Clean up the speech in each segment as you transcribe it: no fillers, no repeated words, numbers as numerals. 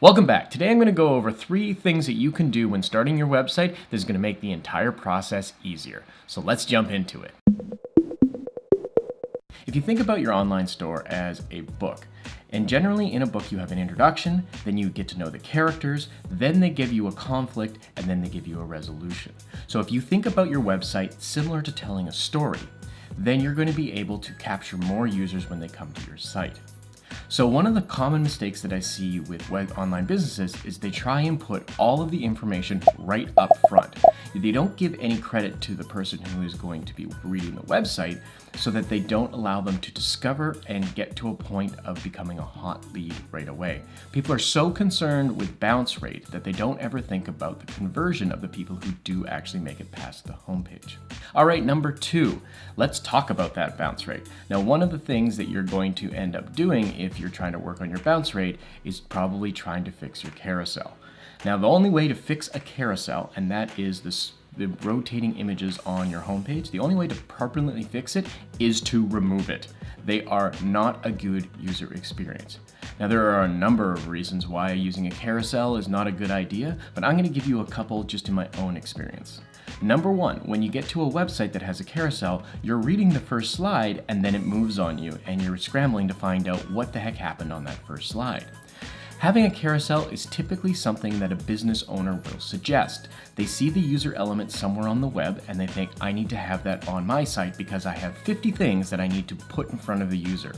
Welcome back. Today I'm going to go over 3 things that you can do when starting your website that is going to make the entire process easier. So let's jump into it. If you think about your online store as a book, and generally in a book you have an introduction, then you get to know the characters, then they give you a conflict, and then they give you a resolution. So if you think about your website similar to telling a story, then you're going to be able to capture more users when they come to your site. So one of the common mistakes that I see with online businesses is they try and put all of the information right up front. They don't give any credit to the person who is going to be reading the website so that they don't allow them to discover and get to a point of becoming a hot lead right away. People are so concerned with bounce rate that they don't ever think about the conversion of the people who do actually make it past the homepage. All right, number 2, let's talk about that bounce rate. Now, one of the things that you're going to end up doing if you're trying to work on your bounce rate is probably trying to fix your carousel. Now, the only way to fix a carousel, and that is the rotating images on your homepage, the only way to permanently fix it is to remove it. They are not a good user experience. Now, there are a number of reasons why using a carousel is not a good idea, but I'm going to give you a couple just in my own experience. Number 1, when you get to a website that has a carousel, you're reading the first slide and then it moves on you and you're scrambling to find out what the heck happened on that first slide. Having a carousel is typically something that a business owner will suggest. They see the user element somewhere on the web and they think, I need to have that on my site because I have 50 things that I need to put in front of the user.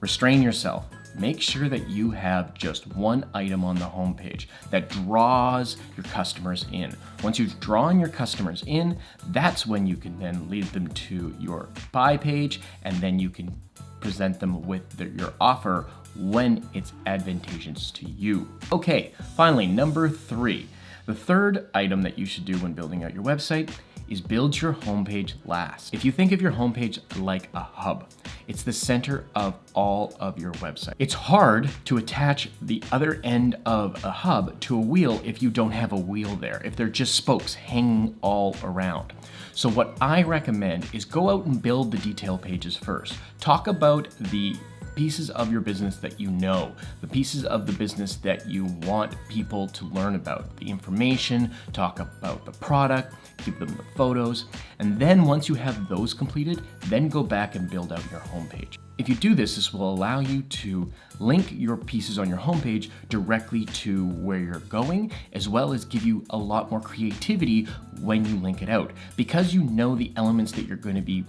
Restrain yourself. Make sure that you have just one item on the homepage that draws your customers in. Once you've drawn your customers in, that's when you can then lead them to your buy page, and then you can present them with your offer when it's advantageous to you. Okay, finally, number 3. The third item that you should do when building out your website is build your homepage last. If you think of your homepage like a hub, it's the center of all of your website. It's hard to attach the other end of a hub to a wheel if you don't have a wheel there, if they're just spokes hanging all around. So what I recommend is go out and build the detail pages first. Talk about the pieces of your business that you know, the pieces of the business that you want people to learn about, the information, talk about the product, give them the photos, and then once you have those completed, then go back and build out your homepage. If you do this, this will allow you to link your pieces on your homepage directly to where you're going, as well as give you a lot more creativity when you link it out. Because you know the elements that you're going to be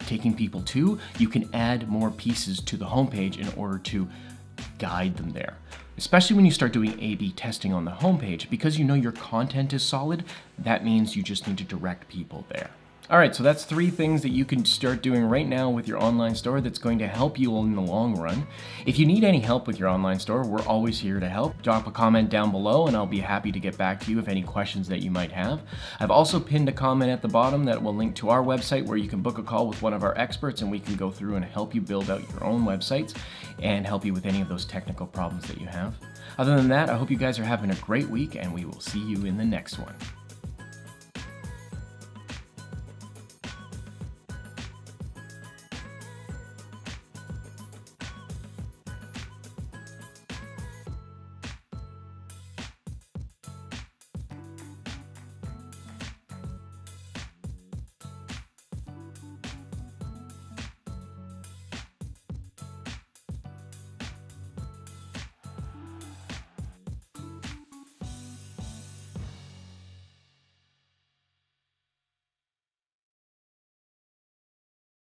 taking people to, you can add more pieces to the homepage in order to guide them there. Especially when you start doing A/B testing on the homepage, because you know your content is solid, that means you just need to direct people there. All right, so that's 3 things that you can start doing right now with your online store that's going to help you in the long run. If you need any help with your online store, we're always here to help. Drop a comment down below and I'll be happy to get back to you if any questions that you might have. I've also pinned a comment at the bottom that will link to our website where you can book a call with one of our experts and we can go through and help you build out your own websites and help you with any of those technical problems that you have. Other than that, I hope you guys are having a great week and we will see you in the next one.